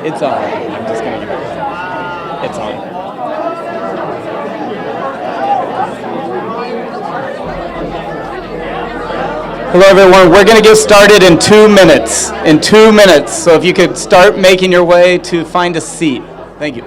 It's on. I'm just going to give it. It's on. Hello, everyone. We're going to get started in 2 minutes. In 2 minutes. So if you could start making your way to find a seat. Thank you.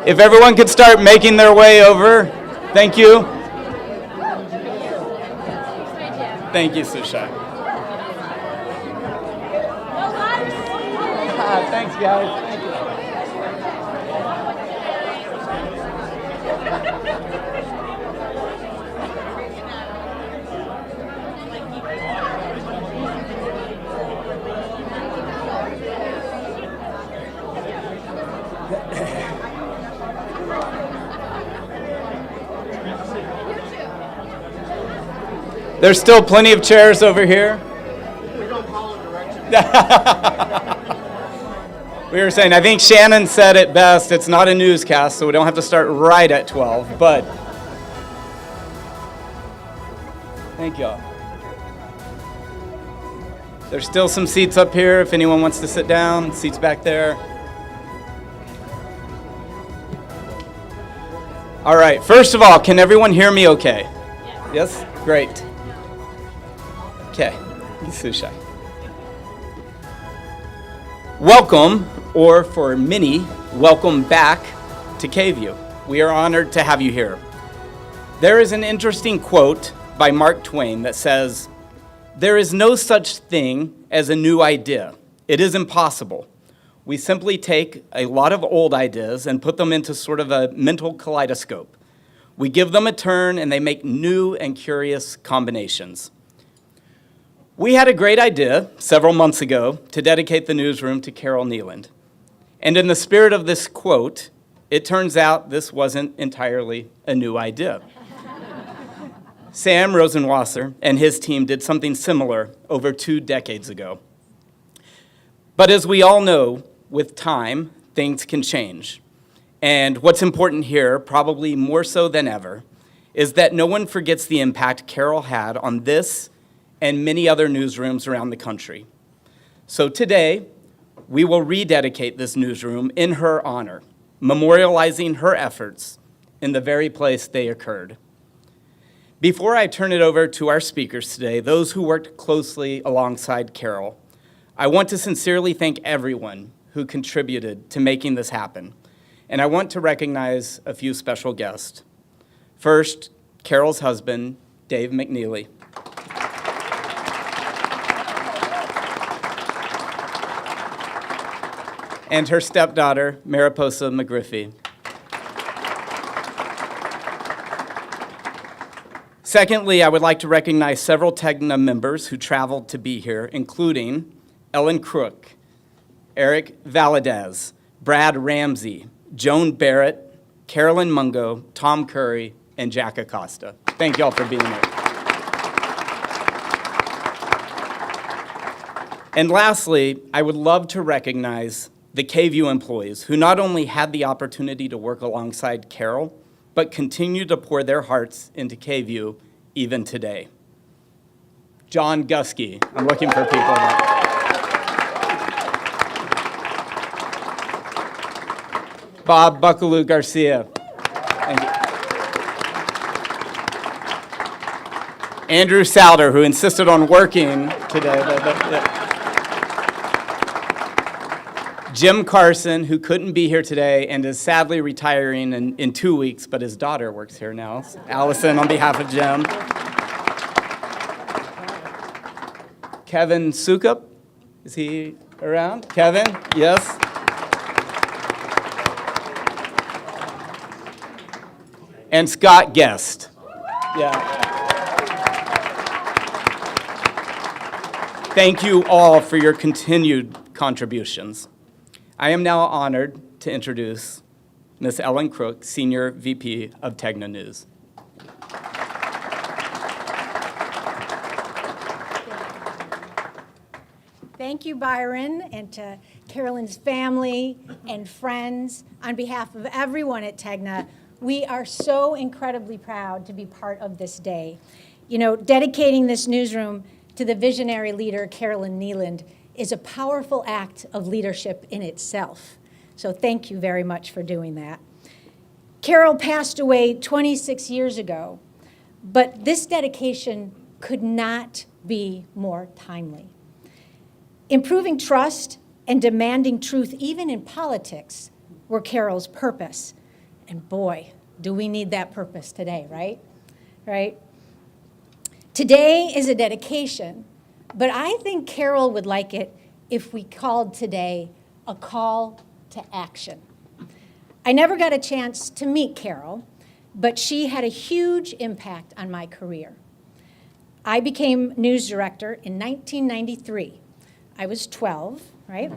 If everyone could start making their way over, thank you. Thank you, Susha. Thanks, guys. Thank you. There's still plenty of chairs over here. We don't follow directions. We were saying, I think Shannon said it best, it's not a newscast, so we don't have to start right at 12, but thank y'all. There's still some seats up here if anyone wants to sit down, seats back there. All right, first of all, can everyone hear me okay? Yes? Great. Okay, Susha. Welcome, or for many, welcome back to KVUE. We are honored to have you here. There is an interesting quote by Mark Twain that says, "There is no such thing as a new idea. It is impossible. We simply take a lot of old ideas and put them into sort of a mental kaleidoscope. We give them a turn and they make new and curious combinations." We had a great idea several months ago to dedicate the newsroom to Carole Kneeland. And in the spirit of this quote, it turns out this wasn't entirely a new idea. Sam Rosenwasser and his team did something similar over 2 decades ago. But as we all know, with time, things can change. And what's important here, probably more so than ever, is that no one forgets the impact Carole had on this and many other newsrooms around the country. So today, we will rededicate this newsroom in her honor, memorializing her efforts in the very place they occurred. Before I turn it over to our speakers today, those who worked closely alongside Carole, I want to sincerely thank everyone who contributed to making this happen. And I want to recognize a few special guests. First, Carole's husband, Dave McNeely. And her stepdaughter, Mariposa McGriffey. Secondly, I would like to recognize several TEGNA members who traveled to be here, including Ellen Crook, Eric Valadez, Brad Ramsey, Joan Barrett, Carolyn Mungo, Tom Curry, and Jack Acosta. Thank y'all for being here. And lastly, I would love to recognize the KVUE employees who not only had the opportunity to work alongside Carole, but continue to pour their hearts into KVUE even today. John Gusky, I'm looking for people now. Bob Buckaloo Garcia. Thank you. Andrew Souder, who insisted on working today. Jim Carson, who couldn't be here today and is sadly retiring in 2 weeks, but his daughter works here now. So Allison, on behalf of Jim. Kevin Sukup, is he around? Kevin, yes. And Scott Guest. Yeah. Thank you all for your continued contributions. I am now honored to introduce Ms. Ellen Crook, Senior VP of TEGNA News. Thank you, Byron, and to Carolyn's family and friends. On behalf of everyone at TEGNA, we are so incredibly proud to be part of this day. You know, dedicating this newsroom to the visionary leader, Carole Kneeland, is a powerful act of leadership in itself. So thank you very much for doing that. Carole passed away 26 years ago, but this dedication could not be more timely. Improving trust and demanding truth, even in politics, were Carole's purpose. And boy, do we need that purpose today, right? Right? Today is a dedication, but I think Carole would like it if we called today a call to action. I never got a chance to meet Carole, but she had a huge impact on my career. I became news director in 1993. I was 12, right?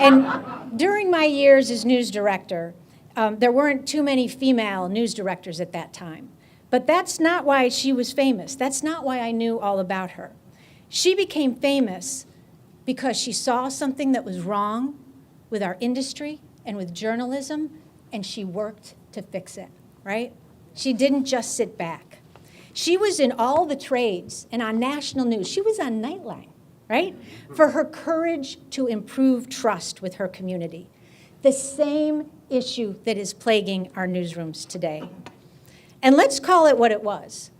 And during my years as news director, there weren't too many female news directors at that time. But that's not why she was famous. That's not why I knew all about her. She became famous because she saw something that was wrong with our industry and with journalism, and she worked to fix it, right? She didn't just sit back. She was in all the trades and on national news. She was on Nightline, right? For her courage to improve trust with her community. The same issue that is plaguing our newsrooms today. And let's call it what it was.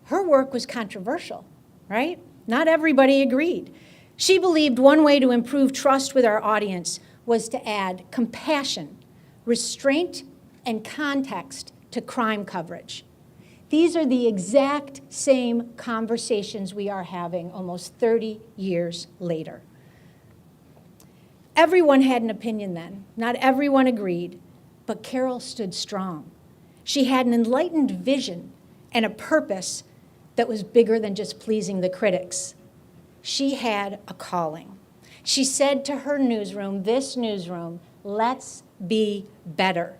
Her work was controversial, right? Not everybody agreed. She believed one way to improve trust with our audience was to add compassion, restraint, and context to crime coverage. These are the exact same conversations we are having almost 30 years later. Everyone had an opinion then. Not everyone agreed, but Carole stood strong. She had an enlightened vision and a purpose that was bigger than just pleasing the critics. She had a calling. She said to her newsroom, this newsroom, let's be better.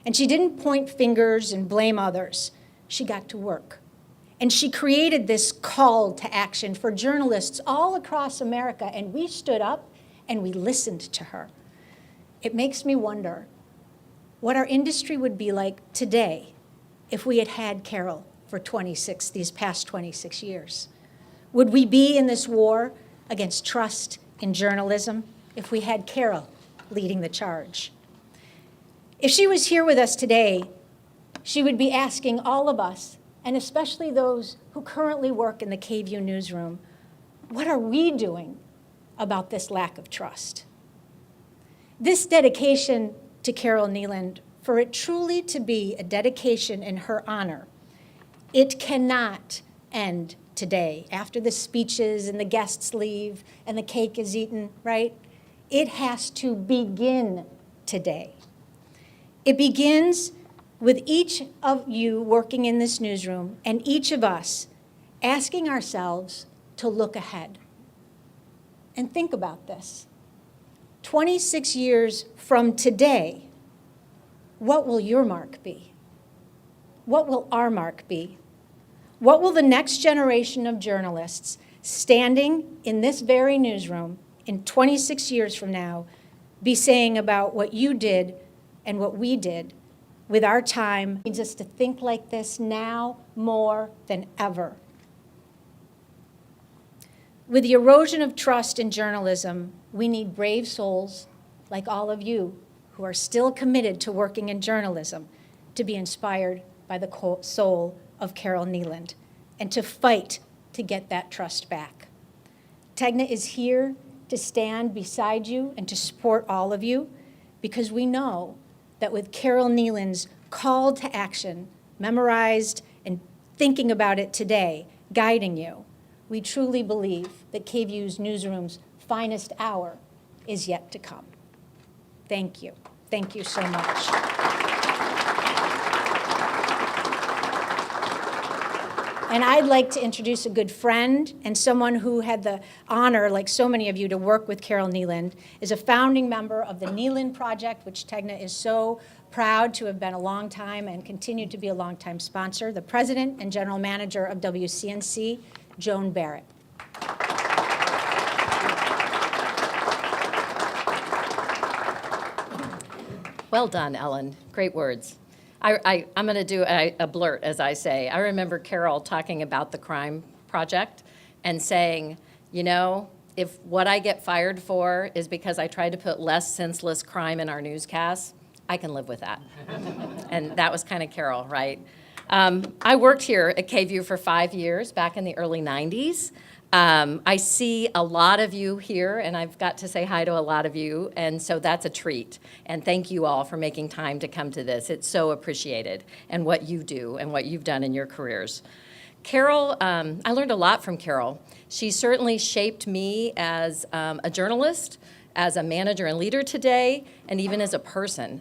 And she didn't point fingers and blame others. She got to work. And she created this call to action for journalists all across America, and we stood up and we listened to her. It makes me wonder what our industry would be like today if we had had Carole for these past 26 years. Would we be in this war against trust in journalism if we had Carole leading the charge? If she was here with us today, she would be asking all of us, and especially those who currently work in the KVUE Newsroom, what are we doing about this lack of trust? This dedication to Carole Kneeland, for it truly to be a dedication in her honor, it cannot end today, after the speeches and the guests leave and the cake is eaten, right? It has to begin today. It begins with each of you working in this newsroom and each of us asking ourselves to look ahead. And think about this. 26 years from today, what will your mark be? What will our mark be? What will the next generation of journalists standing in this very newsroom in 26 years from now be saying about what you did and what we did with our time? It needs us to think like this now more than ever. With the erosion of trust in journalism, we need brave souls like all of you who are still committed to working in journalism to be inspired by the soul of Carole Kneeland and to fight to get that trust back. TEGNA is here to stand beside you and to support all of you because we know that with Carole Kneeland's call to action, memorized and thinking about it today, guiding you, we truly believe that KVUE's Newsroom's finest hour is yet to come. Thank you. Thank you so much. And I'd like to introduce a good friend and someone who had the honor, like so many of you, to work with Carole Kneeland, is a founding member of the Kneeland Project, which TEGNA is so proud to have been a long time and continue to be a long time sponsor, the president and general manager of WCNC, Joan Barrett. Well done, Ellen. Great words. I'm going to do a blurt, as I say. I remember Carole talking about the crime project and saying, you know, if what I get fired for is because I tried to put less senseless crime in our newscasts, I can live with that. And that was kind of Carole, right? I worked here at KVUE for 5 years, back in the early 90s. I see a lot of you here, and I've got to say hi to a lot of you, and so that's a treat. And thank you all for making time to come to this. It's so appreciated, and what you do and what you've done in your careers. Carole, I learned a lot from Carole. She certainly shaped me as a journalist, as a manager and leader today, and even as a person.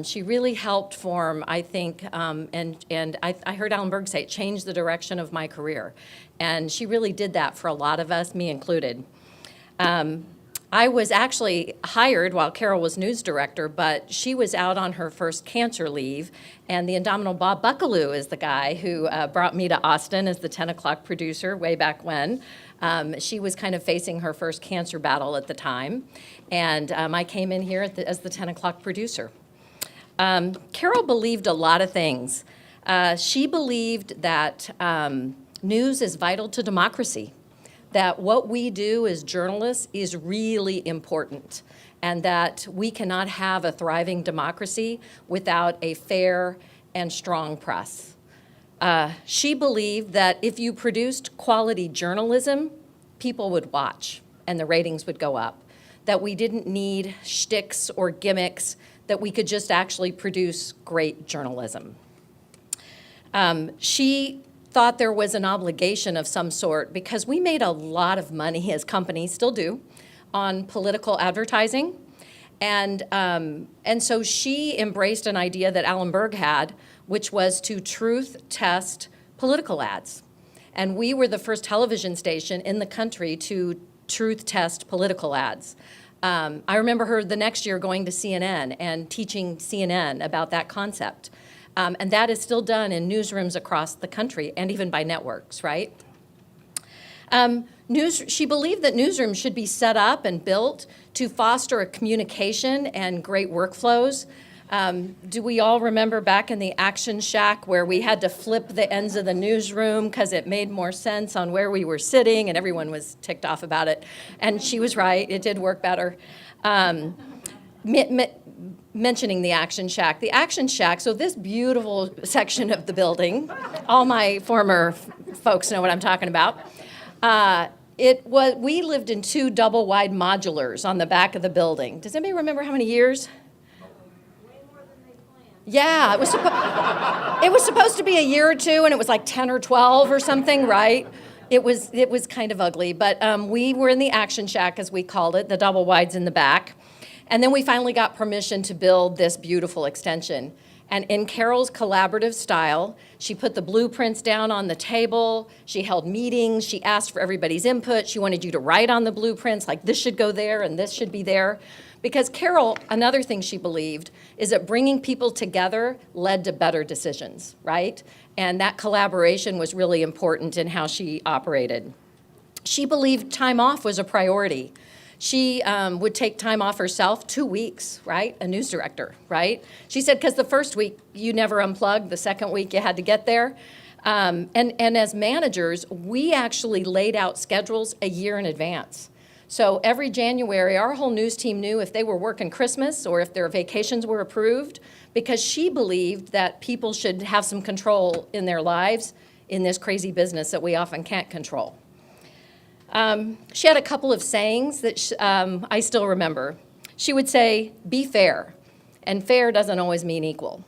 She really helped form, I think, and I heard Alan Berg say, it changed the direction of my career. And she really did that for a lot of us, me included. I I was actually hired while Carole was news director, but she was out on her first cancer leave, and the indomitable Bob Buckaloo is the guy who brought me to Austin as the 10 o'clock producer way back when. She was kind of facing her first cancer battle at the time, and I came in here as the 10 o'clock producer. Carole believed a lot of things. She believed that news is vital to democracy, that what we do as journalists is really important, and that we cannot have a thriving democracy without a fair and strong press. She believed that if you produced quality journalism, people would watch and the ratings would go up, that we didn't need shticks or gimmicks, that we could just actually produce great journalism. She thought there was an obligation of some sort because we made a lot of money, as companies still do, on political advertising. And so she embraced an idea that Alan Berg had, which was to truth test political ads. And we were the first television station in the country to truth test political ads. I remember her the next year going to CNN and teaching CNN about that concept. And that is still done in newsrooms across the country and even by networks, right? She believed that newsrooms should be set up and built to foster a communication and great workflows. Do we all remember back in the Action Shack where we had to flip the ends of the newsroom because it made more sense on where we were sitting and everyone was ticked off about it? And she was right, it did work better. Mentioning the Action Shack. The Action Shack, so this beautiful section of the building, all my former folks know what I'm talking about. We lived in 2 double-wide modulars on the back of the building. Does anybody remember how many years? Way more than they planned. Yeah, it was supposed to be a year or 2, and it was like 10 or 12 or something, right? It was kind of ugly, but we were in the Action Shack, as we called it, the double wides in the back. And then we finally got permission to build this beautiful extension. And in Carole's collaborative style, she put the blueprints down on the table, she held meetings, she asked for everybody's input, she wanted you to write on the blueprints, like this should go there and this should be there. Because Carole, another thing she believed is that bringing people together led to better decisions, right? And that collaboration was really important in how she operated. She believed time off was a priority. She would take time off herself, 2 weeks, right? A news director, right? She said, because the first week you never unplugged, the second week you had to get there. And as managers, we actually laid out schedules a year in advance. So every January, our whole news team knew if they were working Christmas or if their vacations were approved, because she believed that people should have some control in their lives in this crazy business that we often can't control. She had a couple of sayings that I still remember. She would say, be fair, and fair doesn't always mean equal.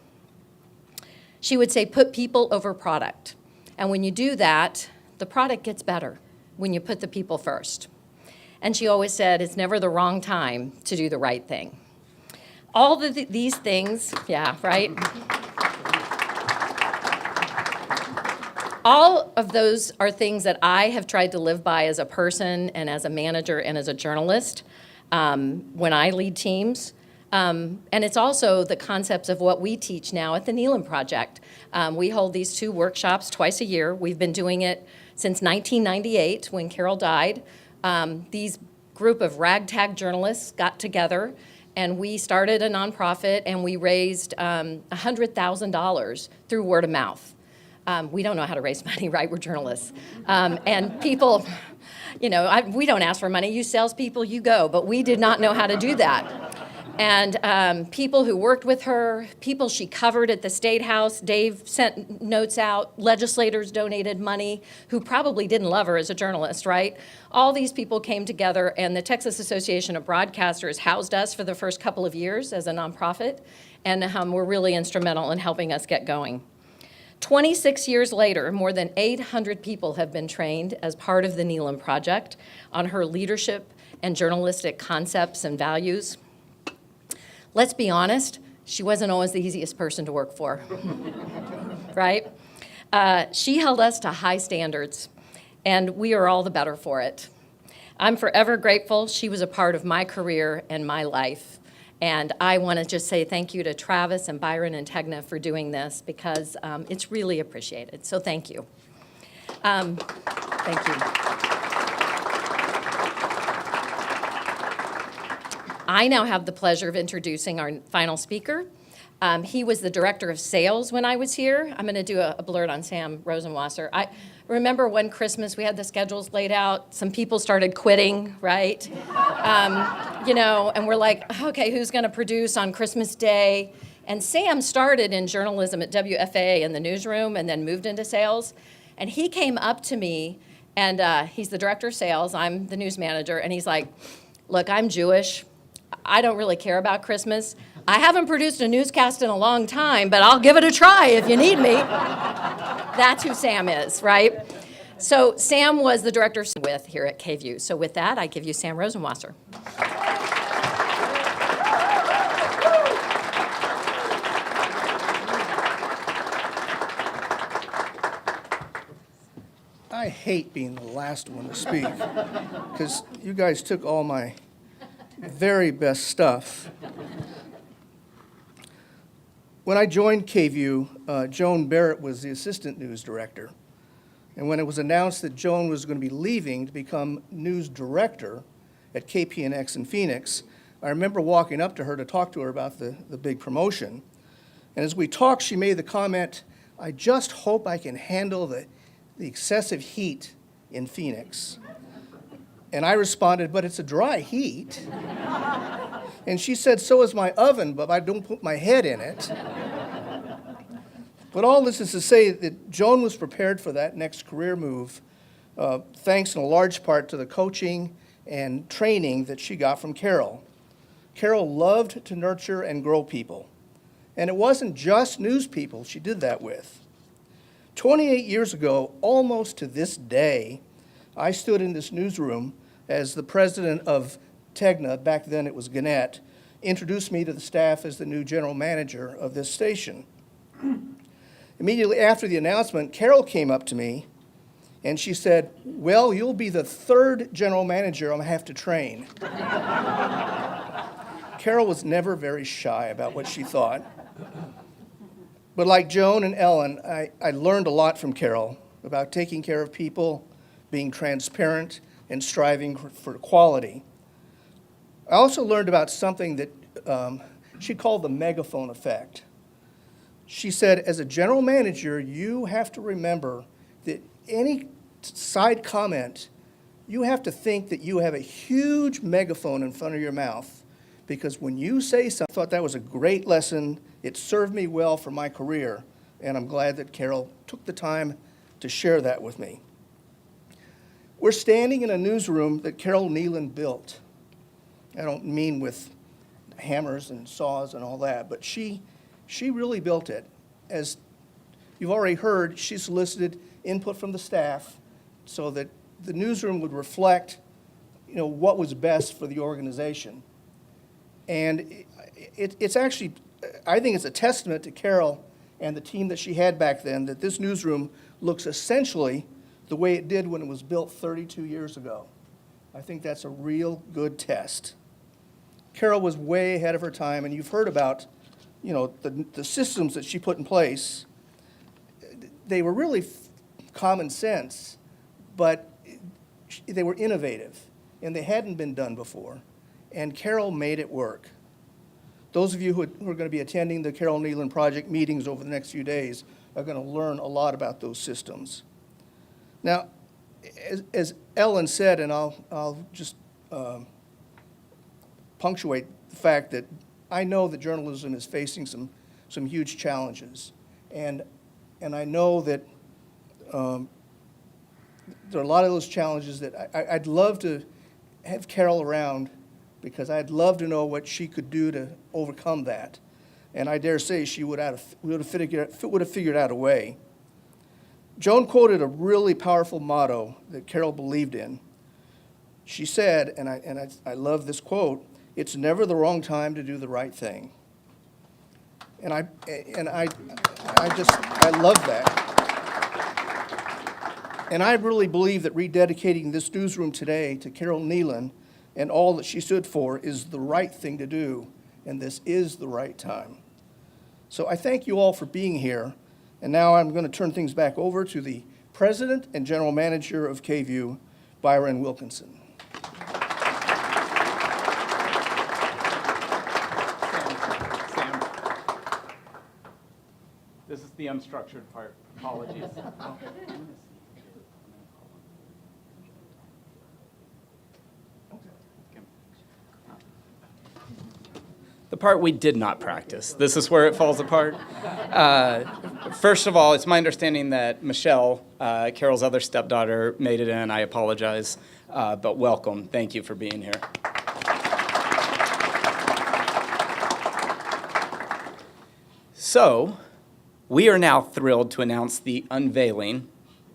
She would say, put people over product. And when you do that, the product gets better when you put the people first. And she always said, it's never the wrong time to do the right thing. All these things, yeah, right? All of those are things that I have tried to live by as a person and as a manager and as a journalist when I lead teams. And it's also the concepts of what we teach now at the Kneeland Project. We hold these 2 workshops twice a year. We've been doing it since 1998 when Carole died. These group of ragtag journalists got together and we started a nonprofit and we raised $100,000 through word of mouth. We don't know how to raise money, right? We're journalists. And people, we don't ask for money. You salespeople, you go. But we did not know how to do that. And people who worked with her, people she covered at the State House, Dave sent notes out, legislators donated money, who probably didn't love her as a journalist, right? All these people came together, and the Texas Association of Broadcasters housed us for the first couple of years as a nonprofit, and were really instrumental in helping us get going. 26 years later, more than 800 people have been trained as part of the Kneeland Project on her leadership and journalistic concepts and values. Let's be honest, she wasn't always the easiest person to work for, right? She held us to high standards, and we are all the better for it. I'm forever grateful. She was a part of my career and my life. And I want to just say thank you to Travis and Byron and Tegna for doing this because it's really appreciated. So thank you. Thank you. I now have the pleasure of introducing our final speaker. He was the director of sales when I was here. I'm going to do a blurt on Sam Rosenwasser. I remember one Christmas we had the schedules laid out. Some people started quitting, right? And we're like, okay, who's going to produce on Christmas Day? And Sam started in journalism at WFA in the newsroom and then moved into sales. And he came up to me, and he's the director of sales. I'm the news manager. And he's like, look, I'm Jewish. I don't really care about Christmas. I haven't produced a newscast in a long time, but I'll give it a try if you need me. That's who Sam is, right? So Sam was the director with here at KVUE. So with that, I give you Sam Rosenwasser. I hate being the last one to speak because you guys took all my very best stuff. When I joined KVUE, Joan Barrett was the assistant news director. And when it was announced that Joan was going to be leaving to become news director at KPNX in Phoenix, I remember walking up to her to talk to her about the big promotion. And as we talked, she made the comment, I just hope I can handle the excessive heat in Phoenix. And I responded, but it's a dry heat. And she said, so is my oven, but I don't put my head in it. But all this is to say that Joan was prepared for that next career move, thanks in a large part to the coaching and training that she got from Carole. Carole loved to nurture and grow people. And it wasn't just news people she did that with. 28 years ago, almost to this day, I stood in this newsroom as the president of Tegna, back then it was Gannett, introduced me to the staff as the new general manager of this station. Immediately after the announcement, Carole came up to me and she said, well, you'll be the third general manager I'm gonna have to train. Carole was never very shy about what she thought. But like Joan and Ellen, I learned a lot from Carole about taking care of people, being transparent, and striving for quality. I also learned about something that she called the megaphone effect. She said, as a general manager, you have to remember that any side comment, you have to think that you have a huge megaphone in front of your mouth. Because when you say something, I thought that was a great lesson. It served me well for my career. And I'm glad that Carole took the time to share that with me. We're standing in a newsroom that Carole Kneeland built. I don't mean with hammers and saws and all that, but she really built it. As you've already heard, she solicited input from the staff so that the newsroom would reflect, what was best for the organization. And it's actually, I think it's a testament to Carole and the team that she had back then that this newsroom looks essentially the way it did when it was built 32 years ago. I think that's a real good test. Carole was way ahead of her time, and you've heard about, the systems that she put in place. They were really common sense, but they were innovative, and they hadn't been done before. And Carole made it work. Those of you who are going to be attending the Carole Kneeland Project meetings over the next few days are going to learn a lot about those systems. Now, as Ellen said, and I'll just punctuate the fact that I know that journalism is facing some huge challenges. And I know that there are a lot of those challenges that I'd love to have Carole around because I'd love to know what she could do to overcome that. And I dare say she would have figured out a way. Joan quoted a really powerful motto that Carole believed in. She said, and I love this quote, "It's never the wrong time to do the right thing." And I love that. And I really believe that rededicating this newsroom today to Carole Kneeland and all that she stood for is the right thing to do, and this is the right time. So I thank you all for being here, and now I'm going to turn things back over to the President and General Manager of KVUE, Byron Wilkinson. Sam. This is the unstructured part. Apologies. The part we did not practice. This is where it falls apart. First of all, it's my understanding that Michelle, Carole's other stepdaughter, made it in. I apologize, but welcome. Thank you for being here. So, we are now thrilled to announce the unveiling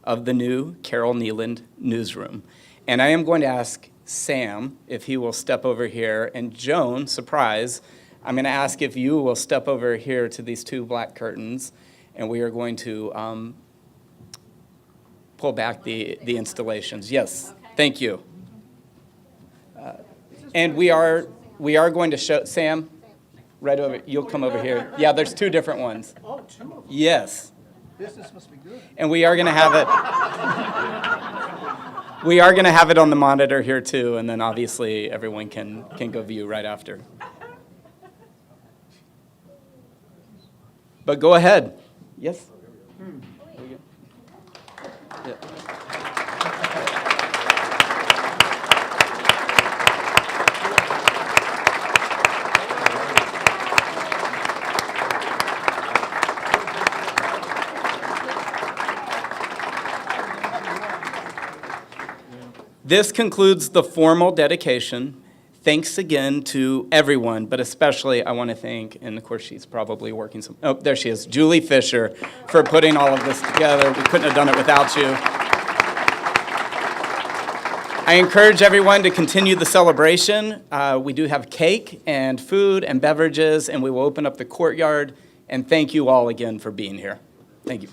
of the new Carole Kneeland Newsroom. And I am going to ask Sam if he will step over here, and Joan, surprise, I'm going to ask if you will step over here to these two black curtains, and we are going to pull back the installations. Yes, okay. Thank you. And we are going to show, Sam, right over, you'll come over here. Yeah, there's two different ones. Oh, two of them. Yes. Business must be good. And we are going to have it. We are going to have it on the monitor here too, and then obviously everyone can go view right after. But go ahead. Yes? Yeah. This concludes the formal dedication. Thanks again to everyone, but especially I want to thank, and of course she's probably working some, oh, there she is, Julie Fisher, for putting all of this together. We couldn't have done it without you. I encourage everyone to continue the celebration. We do have cake and food and beverages, and we will open up the courtyard. And thank you all again for being here. Thank you.